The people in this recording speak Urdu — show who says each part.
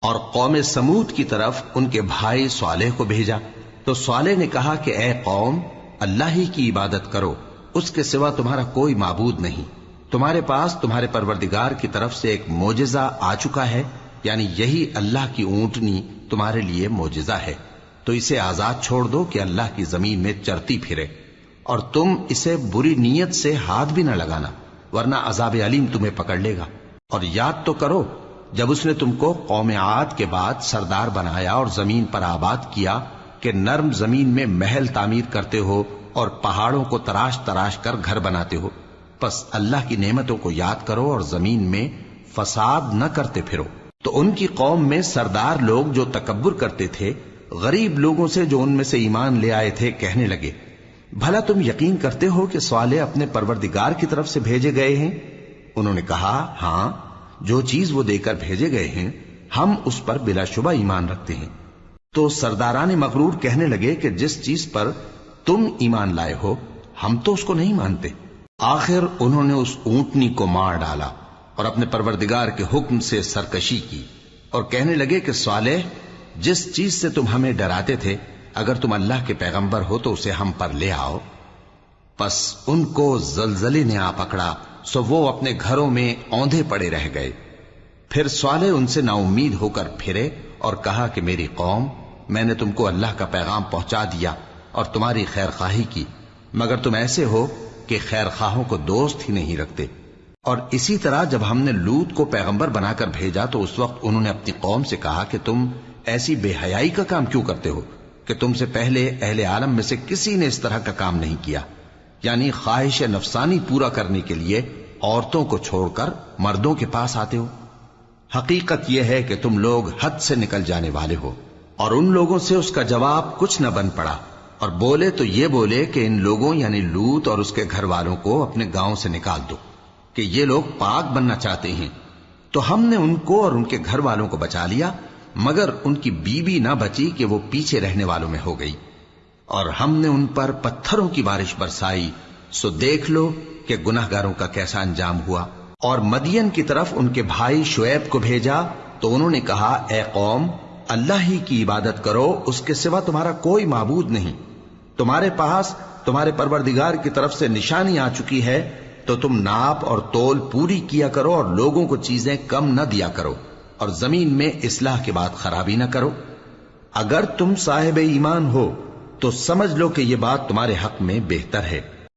Speaker 1: اور قوم سمود کی طرف ان کے بھائی صالح کو بھیجا تو صالح نے کہا کہ اے قوم، اللہ ہی کی عبادت کرو، اس کے سوا تمہارا کوئی معبود نہیں۔ تمہارے پاس تمہارے پروردگار کی طرف سے ایک معجزہ آ چکا ہے، یعنی یہی اللہ کی اونٹنی تمہارے لیے معجزہ ہے، تو اسے آزاد چھوڑ دو کہ اللہ کی زمین میں چرتی پھرے، اور تم اسے بری نیت سے ہاتھ بھی نہ لگانا، ورنہ عذاب علیم تمہیں پکڑ لے گا۔ اور یاد تو کرو جب اس نے تم کو قوم عاد کے بعد سردار بنایا اور زمین پر آباد کیا کہ نرم زمین میں محل تعمیر کرتے ہو اور پہاڑوں کو تراش تراش کر گھر بناتے ہو، پس اللہ کی نعمتوں کو یاد کرو اور زمین میں فساد نہ کرتے پھرو۔ تو ان کی قوم میں سردار لوگ جو تکبر کرتے تھے، غریب لوگوں سے جو ان میں سے ایمان لے آئے تھے، کہنے لگے، بھلا تم یقین کرتے ہو کہ صالح اپنے پروردگار کی طرف سے بھیجے گئے ہیں؟ انہوں نے کہا، ہاں، جو چیز وہ دے کر بھیجے گئے ہیں ہم اس پر بلا شبہ ایمان رکھتے ہیں۔ تو سرداران مغرور کہنے لگے کہ جس چیز پر تم ایمان لائے ہو ہم تو اس کو نہیں مانتے۔ آخر انہوں نے اس اونٹنی کو مار ڈالا اور اپنے پروردگار کے حکم سے سرکشی کی، اور کہنے لگے کہ صالح، جس چیز سے تم ہمیں ڈراتے تھے، اگر تم اللہ کے پیغمبر ہو تو اسے ہم پر لے آؤ۔ پس ان کو زلزلے نے آ پکڑا، سو وہ اپنے گھروں میں اوندھے پڑے رہ گئے۔ پھر صالح ان سے نا امید ہو کر پھرے اور کہا کہ میری قوم، میں نے تم کو اللہ کا پیغام پہنچا دیا اور تمہاری خیر خواہی کی، مگر تم ایسے ہو کہ خیر خواہوں کو دوست ہی نہیں رکھتے۔ اور اسی طرح جب ہم نے لوط کو پیغمبر بنا کر بھیجا تو اس وقت انہوں نے اپنی قوم سے کہا کہ تم ایسی بے حیائی کا کام کیوں کرتے ہو کہ تم سے پہلے اہل عالم میں سے کسی نے اس طرح کا کام نہیں کیا، یعنی خواہش نفسانی پورا کرنے کے لیے عورتوں کو چھوڑ کر مردوں کے پاس آتے ہو۔ حقیقت یہ ہے کہ تم لوگ حد سے نکل جانے والے ہو۔ اور ان لوگوں سے اس کا جواب کچھ نہ بن پڑا، اور بولے تو یہ بولے کہ ان لوگوں یعنی لوط اور اس کے گھر والوں کو اپنے گاؤں سے نکال دو کہ یہ لوگ پاک بننا چاہتے ہیں۔ تو ہم نے ان کو اور ان کے گھر والوں کو بچا لیا، مگر ان کی بیوی نہ بچی کہ وہ پیچھے رہنے والوں میں ہو گئی، اور ہم نے ان پر پتھروں کی بارش برسائی، سو دیکھ لو کہ گناہگاروں کا کیسا انجام ہوا۔ اور مدین کی طرف ان کے بھائی شعیب کو بھیجا تو انہوں نے کہا، اے قوم، اللہ ہی کی عبادت کرو، اس کے سوا تمہارا کوئی معبود نہیں۔ تمہارے پاس تمہارے پروردگار کی طرف سے نشانی آ چکی ہے، تو تم ناپ اور تول پوری کیا کرو اور لوگوں کو چیزیں کم نہ دیا کرو، اور زمین میں اصلاح کے بعد خرابی نہ کرو۔ اگر تم صاحب ایمان ہو تو سمجھ لو کہ یہ بات تمہارے حق میں بہتر ہے۔